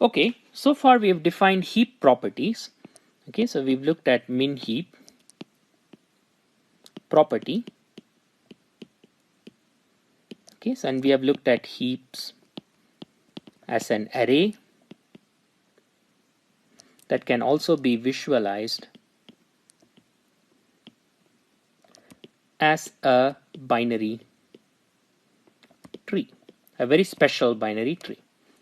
Okay, so far we have defined heap properties. Okay, so we've looked at min heap property. Okay, so and we have looked at heaps as an array that can also be visualized as a binary tree, a very special binary tree.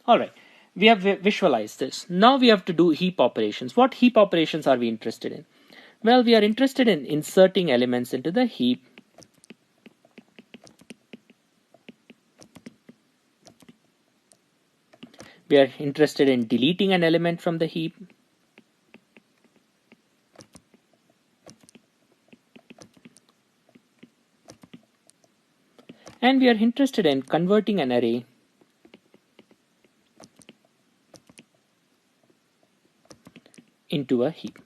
All right, we have visualized this. Now we have to do heap operations. What heap operations are we interested in? Well, we are interested in inserting elements into the heap we are interested in deleting an element from the heap, and we are interested in converting an array into a heap.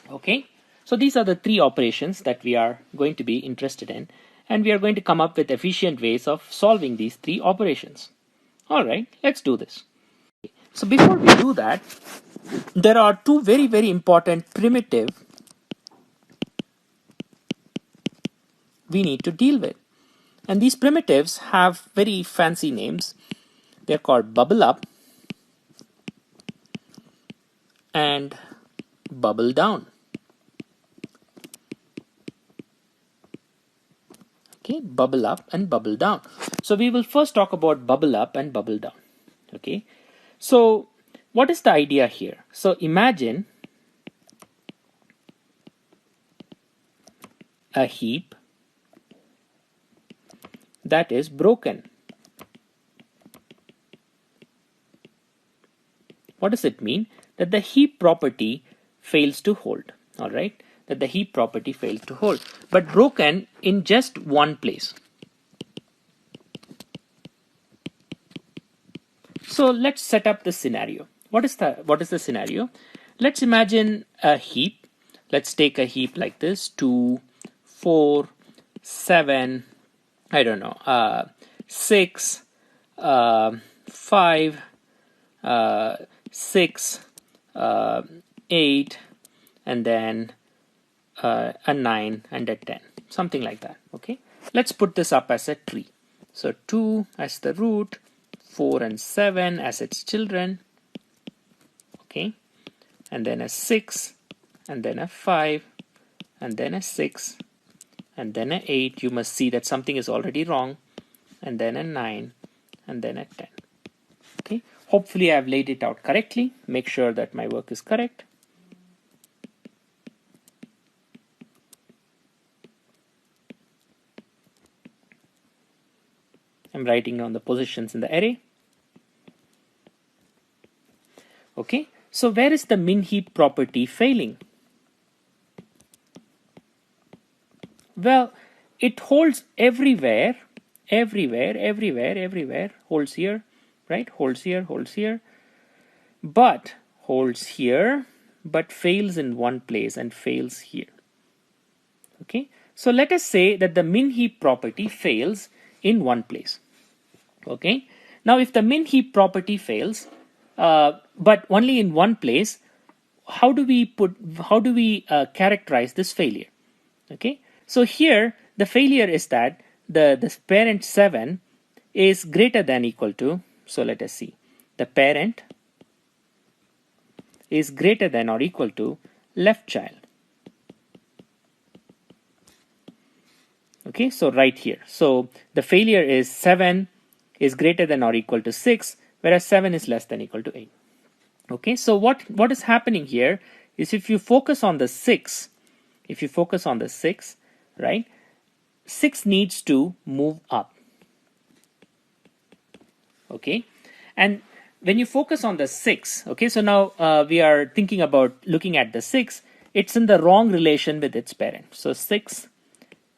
Okay, so these are the three operations that we are going to be interested in, and we are going to come up with efficient ways of solving these three operations. All right, let's do this. So before we do that, there are two very important primitives we need to deal with. And these primitives have very fancy names. They're called bubble up and bubble down. Okay, bubble up and bubble down. So we will first talk about bubble up and bubble down. Okay, so what is the idea here? So imagine a heap that is broken. What does it mean? That the heap property fails to hold. All right, that the heap property fails to hold, but broken in just one place. So let's set up the scenario. What is the scenario? Let's imagine a heap. Let's take a heap like this: 2, 4, 7. I don't know. 6, 5, 6, 8, and then a 9 and a 10, something like that. Okay, let's put this up as a tree. So 2 as the root, 4 and 7 as its children. Okay, and then a 6, and then a 5, and then a 6, and then a 8. You must see that something is already wrong, and then a 9, and then a 10. Okay, hopefully I've laid it out correctly. Make sure that my work is correct. I'm writing down the positions in the array. Okay, so where is the min heap property failing? Well, it holds everywhere, holds here, right? Holds here, but holds here, but fails in one place and fails here. Okay, so let us say that the min heap property fails in one place. Okay, now if the min heap property fails, but only in one place, how do we characterize this failure? Okay, so here the failure is that the parent 7 is greater than equal to, so let us see, the parent is greater than or equal to left child. Okay, so right here, so the failure is 7 is greater than or equal to 6, whereas 7 is less than equal to 8. Okay, so what is happening here is if you focus on the 6, right, 6 needs to move up. Okay, and when you focus on the 6, okay, so now we are thinking about looking at the 6, it's in the wrong relation with its parent. So 6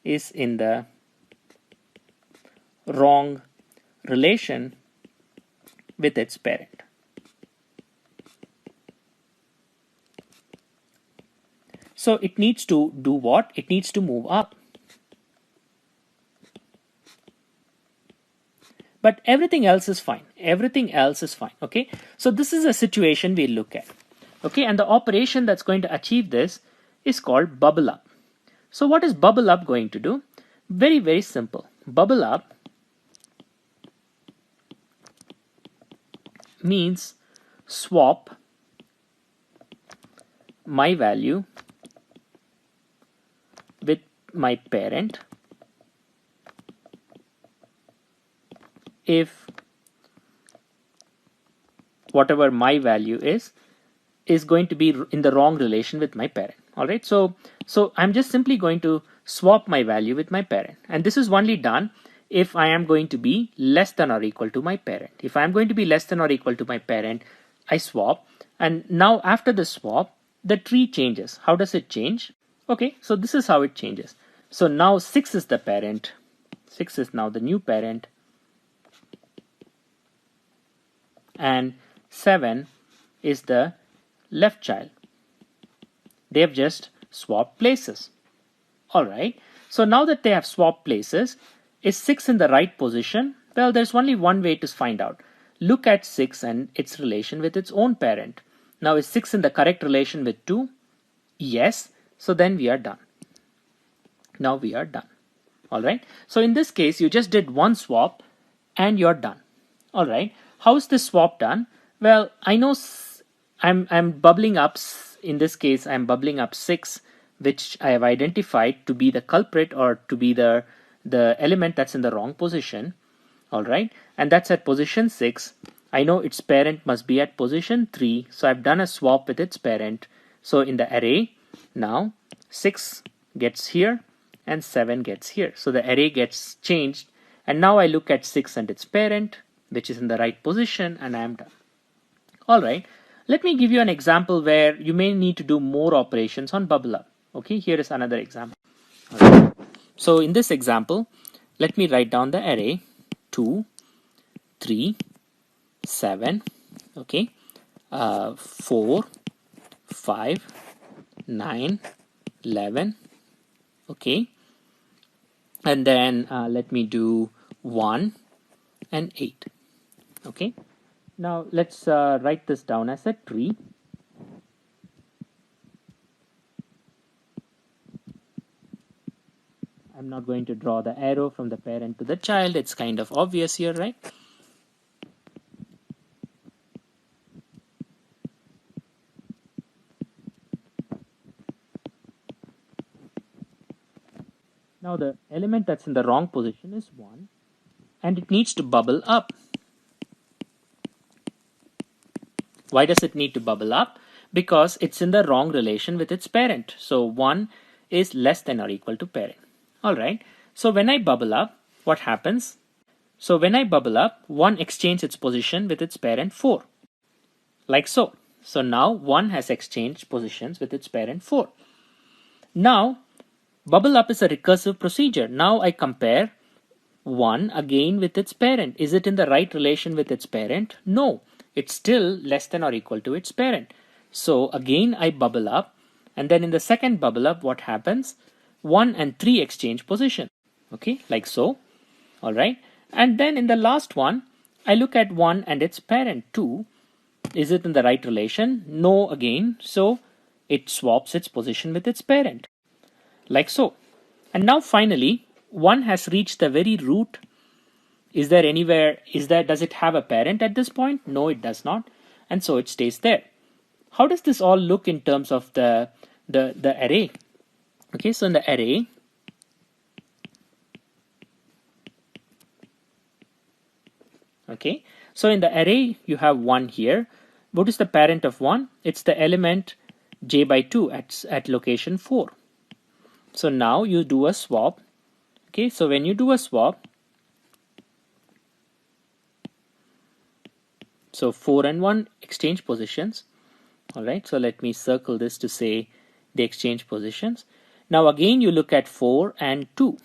is in the wrong relation with its parent. So it needs to do what? It needs to move up. but everything else is fine. Everything else is fine. Okay, so this is a situation we look at. Okay, and the operation that's going to achieve this is called bubble up. So what is bubble up going to do? Very, very simple. Bubble up means swap my value with my parent if whatever my value is going to be in the wrong relation with my parent. All right, so I'm just simply going to swap my value with my parent, and this is only done if I am going to be less than or equal to my parent. If I am going to be less than or equal to my parent, I swap, and now after the swap, the tree changes. How does it change? Okay, so this is how it changes. So now 6 is the parent, 6 is now the new parent, and 7 is the left child. They have just swapped places. All right, so now that they have swapped places, is 6 in the right position? Well, there's only one way to find out. Look at 6 and its relation with its own parent. Now, is 6 in the correct relation with 2? Yes, so then we are done. Now we are done. All right, so in this case, you just did one swap and you're done. All right, how is this swap done? Well, I know I'm bubbling up. In this case, I'm bubbling up 6, which I have identified to be the culprit or to be the element that's in the wrong position. All right, and that's at position 6. I know its parent must be at position 3, so I've done a swap with its parent. So in the array, now 6 gets here and 7 gets here. So the array gets changed, and now I look at 6 and its parent, which is in the right position, and I am done. All right, let me give you an example where you may need to do more operations on bubble up. Okay, here is another example. Right. So in this example, let me write down the array 2, 3, 7, okay, 4, 5, 9, 11, okay, and then let me do 1 and 8, okay. Now let's write this down as a tree. I'm not going to draw the arrow from the parent to the child. It's kind of obvious here, right? Now the element that's in the wrong position is 1, and it needs to bubble up. Why does it need to bubble up? Because it's in the wrong relation with its parent. So 1 is less than or equal to parent. All right. So when I bubble up, what happens? So when I bubble up, 1 exchanges its position with its parent 4. Like so. So now 1 has exchanged positions with its parent 4. Now, bubble up is a recursive procedure. Now I compare 1 again with its parent. Is it in the right relation with its parent? No. It's still less than or equal to its parent. So again I bubble up, and then in the second bubble up, what happens? 1 and 3 exchange position. Okay, like so. All right. And then in the last one, I look at 1 and its parent 2. Is it in the right relation? No again. So it swaps its position with its parent. Like so. And now finally, 1 has reached the very root. Is there anywhere, does it have a parent at this point? No, it does not. And so it stays there. How does this all look in terms of the array? Okay, so in the array, okay, so in the array, you have 1 here. What is the parent of 1? It's the element j by 2 at location 4. So now you do a swap. Okay, so when you do a swap, so 4 and 1 exchange positions. All right, so let me circle this to say they exchange positions. Now again, you look at 4 and 2.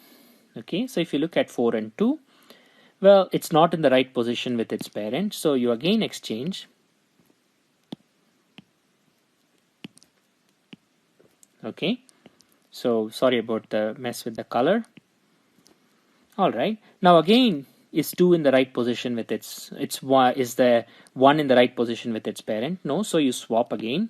Okay, so if you look at 4 and 2, well, it's not in the right position with its parent. So you again exchange. Okay, so sorry about the mess with the color. All right, now again, is 2 in the right position with its is the 1 in the right position with its parent? No, so you swap again.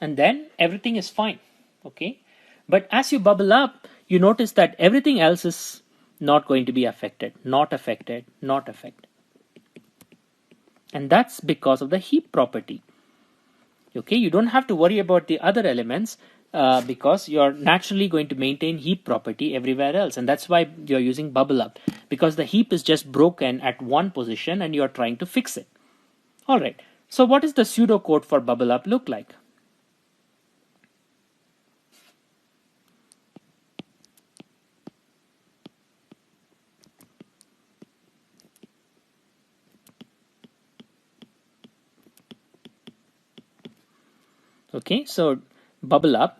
And then everything is fine, okay? But as you bubble up, you notice that everything else is not going to be affected, not affected, not affected. And that's because of the heap property. Okay, you don't have to worry about the other elements because you're naturally going to maintain heap property everywhere else. And that's why you're using bubble up, because the heap is just broken at one position and you're trying to fix it. All right, so what does the pseudocode for bubble up look like? Okay, so bubble up,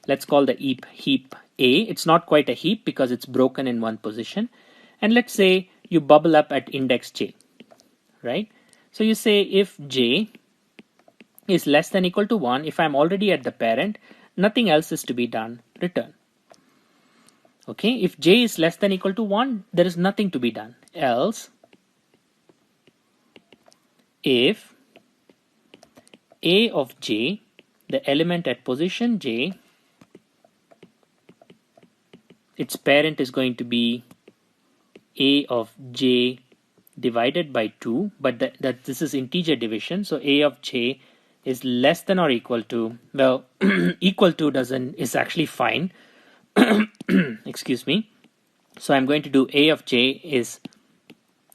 let's call the heap A. It's not quite a heap because it's broken in one position. And let's say you bubble up at index j, right? So you say if j is less than equal to 1, if I'm already at the parent, nothing else is to be done, return. Okay, if j is less than equal to 1, there is nothing to be done. Else, if a of j, the element at position j, its parent is going to be a of j divided by 2, but this is integer division, so a of j is less than or equal to, well, equal to is actually fine. Excuse me. So I'm going to do a of j is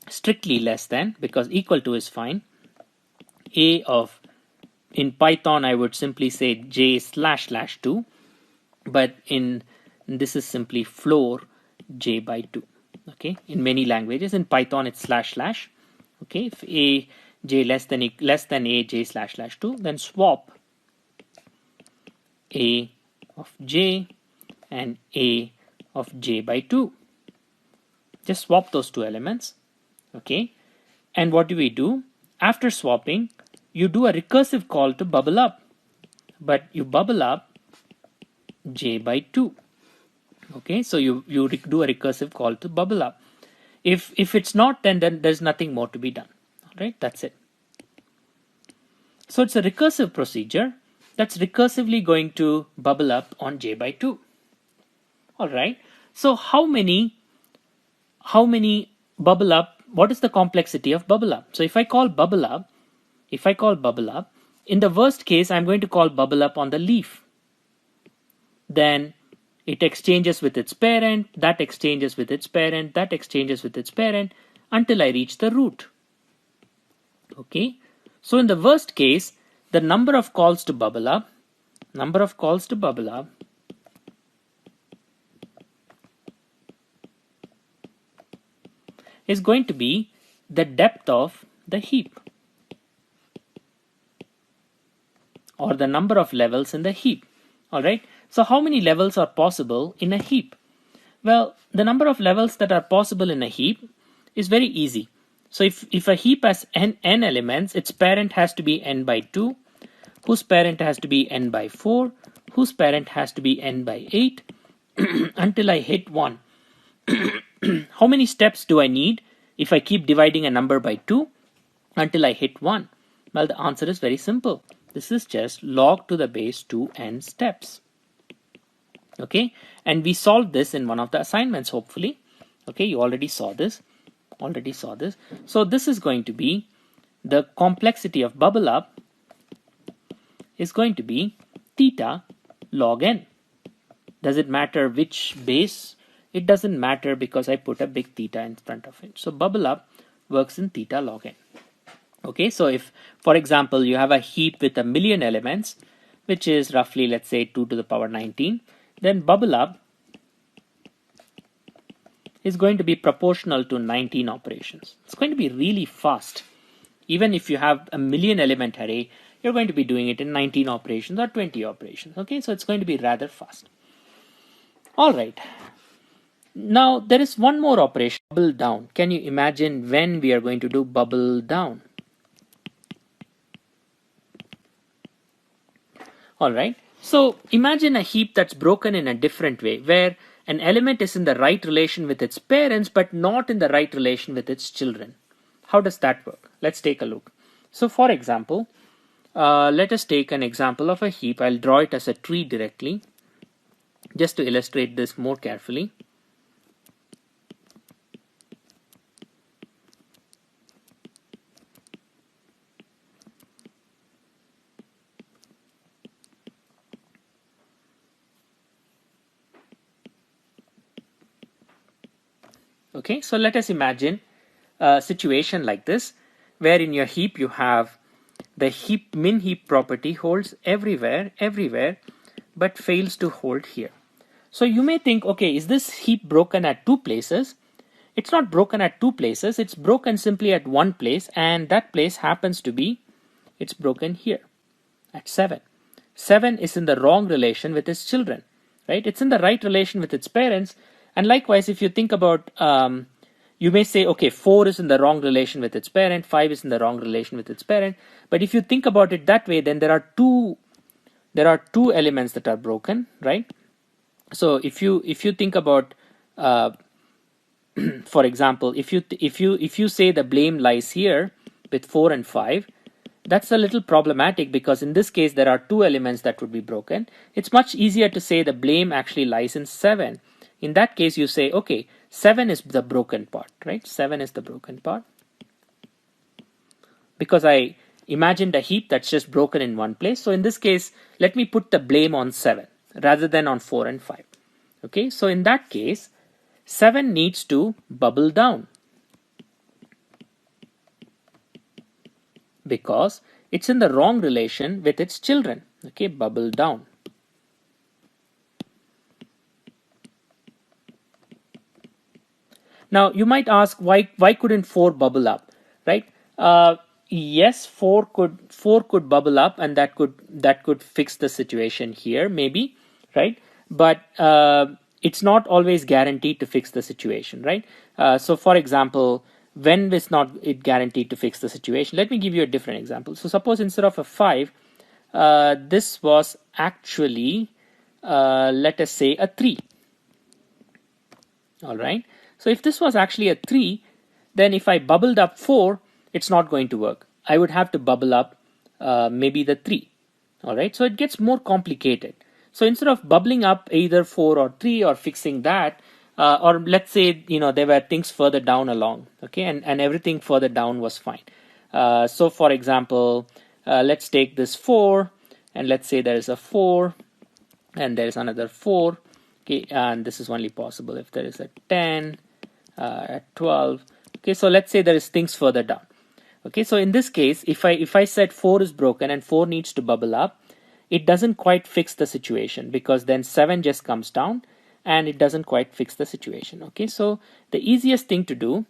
strictly less than, because equal to is fine. A of, in Python I would simply say j / 2, but in this is simply floor j by 2. Okay, in many languages, in Python it's //. Okay, if a j less than a j / 2, then swap a of j and a of j by 2. Just swap those two elements. Okay, and what do we do? After swapping, you do a recursive call to bubble up, but you bubble up j by 2. Okay, so you do a recursive call to bubble up. If it's not, then there's nothing more to be done. All right, that's it. So it's a recursive procedure that's recursively going to bubble up on j by 2. All right, so how many bubble up? What is the complexity of bubble up? So if I call bubble up, in the worst case, I'm going to call bubble up on the leaf. Then it exchanges with its parent, that exchanges with its parent, that exchanges with its parent, until I reach the root. Okay, so in the worst case, the number of calls to bubble up is going to be the depth of the heap, or the number of levels in the heap. All right, so how many levels are possible in a heap? Well, the number of levels that are possible in a heap is very easy. So if a heap has n elements, its parent has to be n by 2, whose parent has to be n by 4, whose parent has to be n by 8, until I hit 1. How many steps do I need if I keep dividing a number by 2 until I hit 1? Well, the answer is very simple. This is just log to the base 2n steps. Okay, and we solved this in one of the assignments, hopefully. Okay, you already saw this. So this is going to be the complexity of bubble up is going to be theta log n. Does it matter which base? It doesn't matter because I put a big theta in front of it. So bubble up works in theta log n. Okay, so if, for example, you have a heap with 1,000,000 elements, which is roughly, let's say, 2 to the power 19, then bubble up is going to be proportional to 19 operations. It's going to be really fast. Even if you have 1,000,000 element array, you're going to be doing it in 19 operations or 20 operations. Okay, so it's going to be rather fast. All right. Now there is one more operation, bubble down. Can you imagine when we are going to do bubble down? All right. So imagine a heap that's broken in a different way, where an element is in the right relation with its parents but not in the right relation with its children. How does that work? Let's take a look. So for example, let us take an example of a heap. I'll draw it as a tree directly, just to illustrate this more carefully. Okay, so let us imagine a situation like this, where in your heap you have the heap min heap property holds everywhere, but fails to hold here. So you may think, okay, is this heap broken at two places? It's not broken at two places, it's broken simply at one place, and that place happens to be, it's broken here at 7. 7 is in the wrong relation with its children, right? It's in the right relation with its parents. And likewise, if you think about, you may say, okay, 4 is in the wrong relation with its parent, 5 is in the wrong relation with its parent. But if you think about it that way, then there are two elements that are broken, right? So if you think about, for example, if you say the blame lies here with 4 and 5, that's a little problematic, because in this case there are two elements that would be broken. It's much easier to say the blame actually lies in 7. In that case, you say, okay, 7 is the broken part, right? 7 is the broken part, because I imagined a heap that's just broken in one place. So in this case, let me put the blame on 7 rather than on 4 and 5. Okay, so in that case, 7 needs to bubble down, because it's in the wrong relation with its children. Okay, bubble down. Now you might ask, why couldn't 4 bubble up, right? Yes, 4 could bubble up, and that could fix the situation here, maybe, right? But it's not always guaranteed to fix the situation, right? So for example, when is not it guaranteed to fix the situation? Let me give you a different example. So suppose instead of a 5, this was actually, let us say, a 3. All right. So if this was actually a 3, then if I bubbled up 4, it's not going to work. I would have to bubble up maybe the 3. All right. So it gets more complicated. So instead of bubbling up either 4 or 3 or fixing that, or let's say, there were things further down along, okay, and everything further down was fine. So for example, let's take this 4, and let's say there is a 4, and there is another 4, okay, and this is only possible if there is a 10, at 12. Okay, so let's say there is things further down. Okay, so in this case, if I said 4 is broken and 4 needs to bubble up, it doesn't quite fix the situation, because then 7 just comes down and it doesn't quite fix the situation. Okay, so the easiest thing to do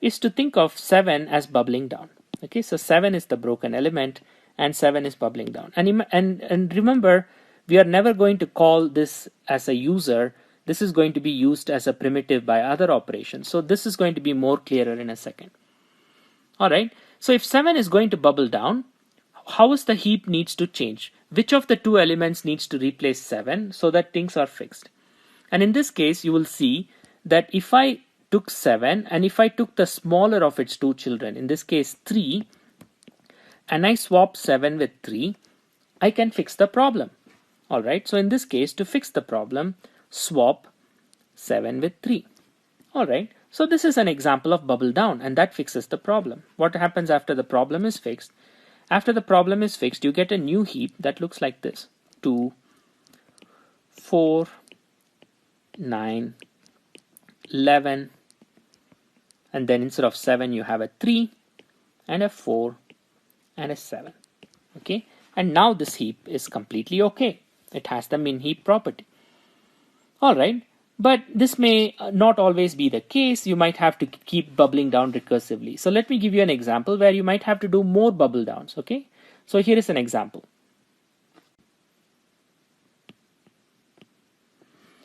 is to think of 7 as bubbling down. Okay, so 7 is the broken element and 7 is bubbling down. And remember, we are never going to call this as a user. This is going to be used as a primitive by other operations. So this is going to be more clearer in a second. All right. So if 7 is going to bubble down, how is the heap needs to change? Which of the two elements needs to replace 7 so that things are fixed? And in this case, you will see that if I took 7 and if I took the smaller of its two children, in this case 3, and I swap 7 with 3, I can fix the problem. All right. So in this case, to fix the problem, swap 7 with 3. All right. So this is an example of bubble down, and that fixes the problem. What happens after the problem is fixed? After the problem is fixed, you get a new heap that looks like this: 2, 4, 9, 11, and then instead of 7, you have a 3 and a 4 and a 7. Okay. And now this heap is completely okay. It has the min heap property. All right, but this may not always be the case. You might have to keep bubbling down recursively. So let me give you an example where you might have to do more bubble downs. Okay, so here is an example.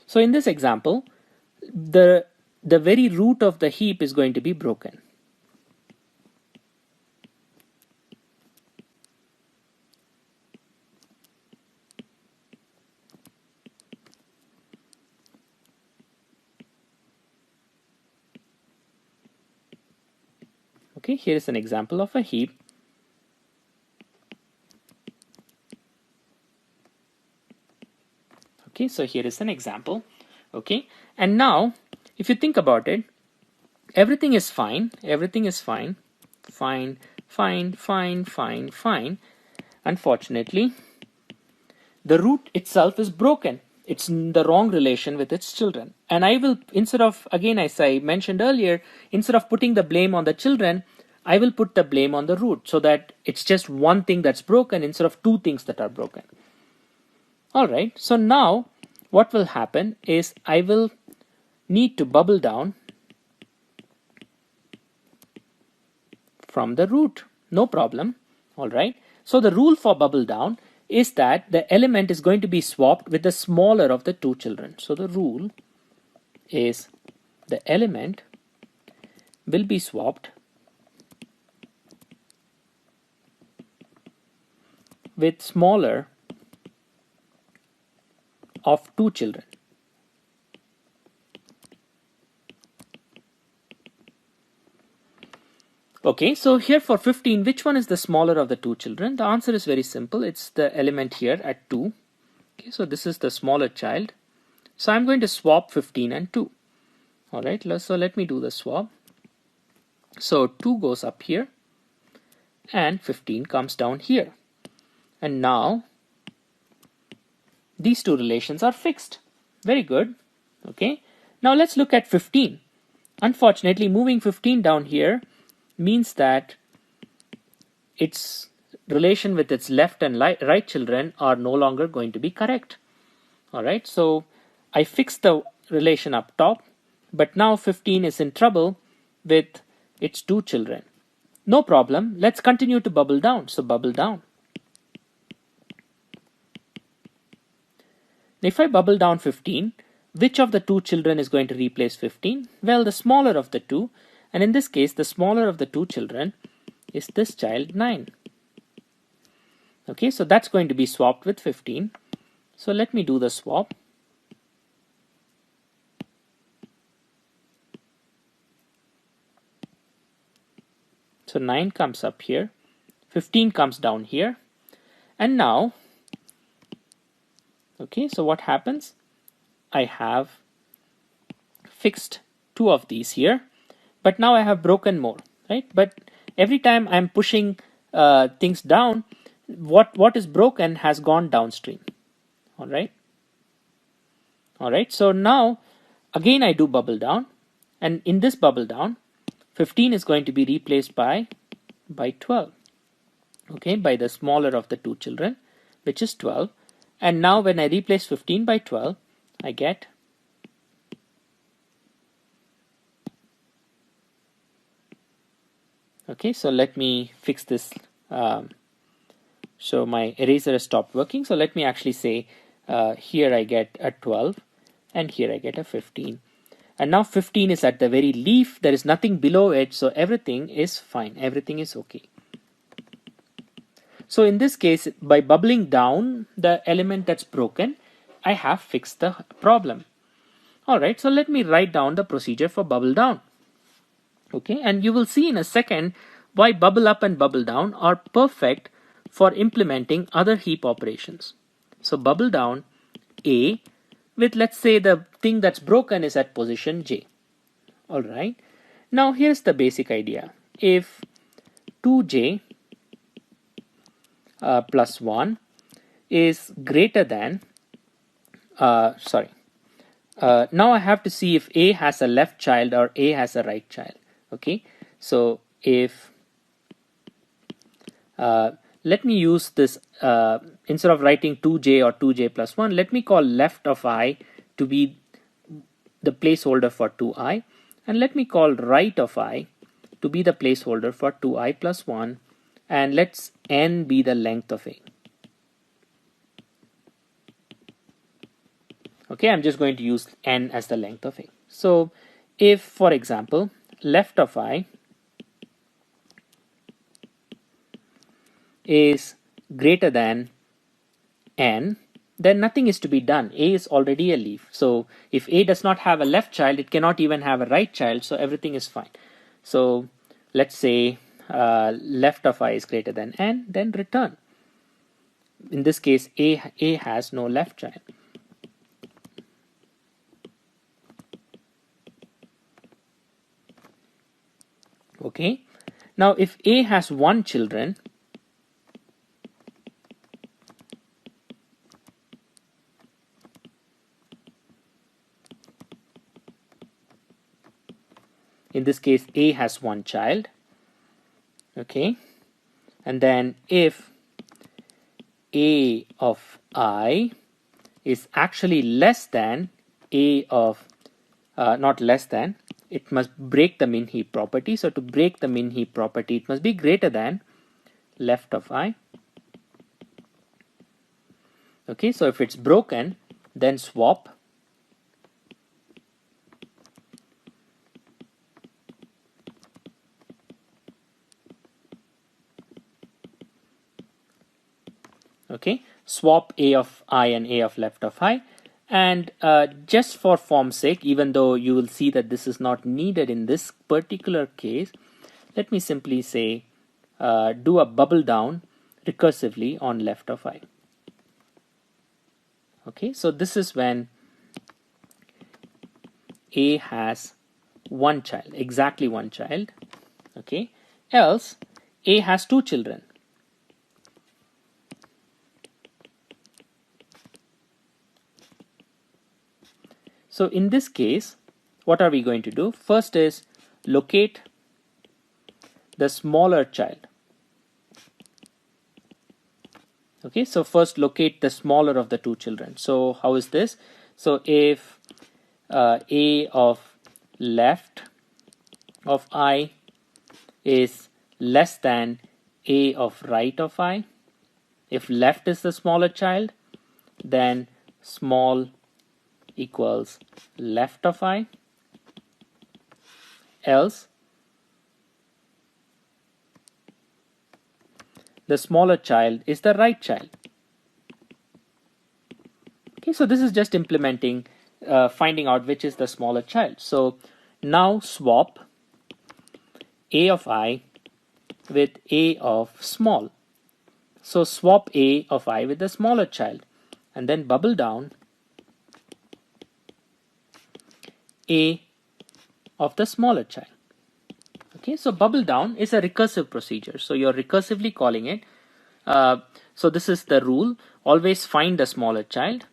So in this example, the very root of the heap is going to be broken. Okay, here is an example of a heap. Okay, so here is an example. Okay, and now if you think about it, everything is fine. Everything is fine. Fine, fine, fine, fine, fine. Unfortunately, the root itself is broken. It's in the wrong relation with its children. And I will, instead of, again, as I mentioned earlier, instead of putting the blame on the children, I will put the blame on the root so that it's just one thing that's broken instead of two things that are broken. All right, so now what will happen is I will need to bubble down from the root. No problem. All right, so the rule for bubble down is that the element is going to be swapped with the smaller of the two children. So the rule is the element will be swapped with smaller of two children. Okay, so here for 15, which one is the smaller of the two children? The answer is very simple. It's the element here at 2. Okay, so this is the smaller child. So I'm going to swap 15 and 2. All right, so let me do the swap. So 2 goes up here and 15 comes down here. And now these two relations are fixed. Very good. Okay, now let's look at 15. Unfortunately, moving 15 down here means that its relation with its left and right children are no longer going to be correct. All right, so I fixed the relation up top, but now 15 is in trouble with its two children. No problem. Let's continue to bubble down. So bubble down. If I bubble down 15, which of the two children is going to replace 15? Well, the smaller of the two. And in this case, the smaller of the two children is this child 9. Okay, so that's going to be swapped with 15. So let me do the swap. So 9 comes up here, 15 comes down here. And now, okay, so what happens? I have fixed 2 of these here. But now I have broken more, right? But every time I'm pushing things down, what is broken has gone downstream. All right. All right. So now, again, I do bubble down. And in this bubble down, 15 is going to be replaced by 12. Okay, by the smaller of the two children, which is 12. And now when I replace 15 by 12, I get okay, so let me fix this. So my eraser has stopped working. So let me actually say here I get a 12 and here I get a 15. And now 15 is at the very leaf. There is nothing below it. So everything is fine. Everything is okay. So in this case, by bubbling down the element that's broken, I have fixed the problem. All right, so let me write down the procedure for bubble down. Okay, and you will see in a second why bubble up and bubble down are perfect for implementing other heap operations. So bubble down A with, let's say, the thing that's broken is at position J. All right, now here's the basic idea. If 2J plus 1 is greater than, now I have to see if A has a left child or A has a right child. Okay, so if let me use this instead of writing 2J or 2J plus 1, let me call left of I to be the placeholder for 2I, and let me call right of I to be the placeholder for 2I plus 1, and let's n be the length of A. Okay, I'm just going to use n as the length of A. So if, for example, left of I is greater than n, then nothing is to be done. A is already a leaf. So if A does not have a left child, it cannot even have a right child, so everything is fine. So let's say left of I is greater than n, then return. In this case, A has no left child. Okay. Now, if A has one children, in this case, A has one child. Okay. And then if A of I is actually less than A of, not less than, it must break the min heap property. So to break the min heap property, it must be greater than left of I. Okay, so if it's broken, then swap okay, swap A of I and A of left of I. And just for form's sake, even though you will see that this is not needed in this particular case, let me simply say do a bubble down recursively on left of I. Okay, so this is when A has one child, exactly one child. Okay, else A has two children. So in this case, what are we going to do? First is locate the smaller child. Okay, so first locate the smaller of the two children. So how is this? So if A of left of I is less than A of right of I, if left is the smaller child, then small equals left of I, else the smaller child is the right child. Okay, so this is just implementing, finding out which is the smaller child. So now swap A of I with A of small. So swap A of I with the smaller child and then bubble down A of the smaller child. Okay, so bubble down is a recursive procedure. So you're recursively calling it. So this is the rule. Always find the smaller child.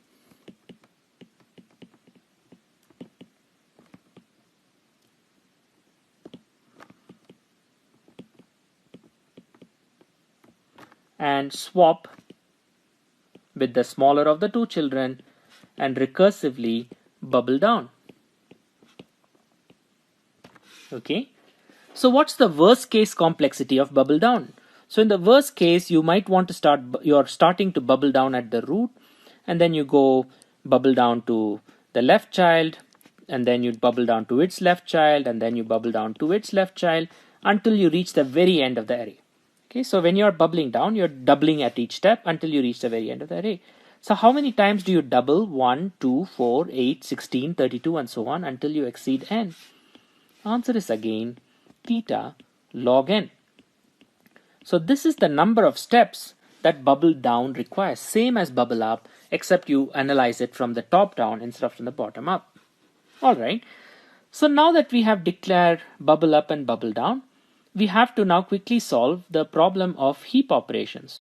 And swap with the smaller of the two children and recursively bubble down. Okay, so what's the worst case complexity of bubble down? So in the worst case, you might want to you're starting to bubble down at the root, and then you go bubble down to the left child, and then you bubble down to its left child, and then you bubble down to its left child until you reach the very end of the array. Okay, so when you're bubbling down, you're doubling at each step until you reach the very end of the array. So how many times do you double? 1, 2, 4, 8, 16, 32, and so on until you exceed n? Answer is again theta log n. So this is the number of steps that bubble down requires, same as bubble up, except you analyze it from the top down instead of from the bottom up. Alright, so now that we have declared bubble up and bubble down, we have to now quickly solve the problem of heap operations.